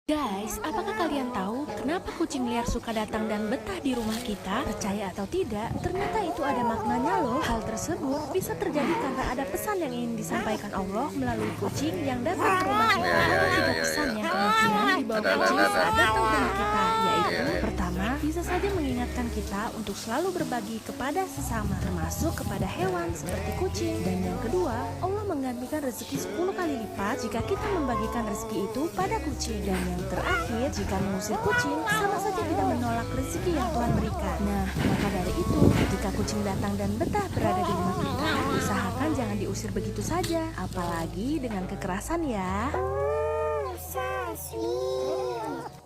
Guys, apakah kalian tahu kenapa kucing liar suka datang dan betah di rumah kita? Percaya atau tidak, ternyata itu ada maknanya loh. Hal tersebut bisa terjadi karena ada pesan yang ingin disampaikan Allah melalui kucing yang datang ke rumah kita. Ada tiga pesan yang kemungkinan dibawa kucing saat datang ke rumah kita, yaitu pertama, bisa saja mengingatkan kita untuk selalu berbagi kepada sesama, termasuk kepada hewan seperti kucing. Dan yang kedua, Allah menggantikan rezeki 10 kali lipat jika kita membagikan rezeki itu pada kucing. Dan yang terakhir, jika mengusir kucing, sama saja tidak menolak rezeki yang Tuhan berikan. Nah, maka dari itu, jika kucing datang dan betah berada di rumah kita, usahakan jangan diusir begitu saja, apalagi dengan kekerasan ya. So sweet.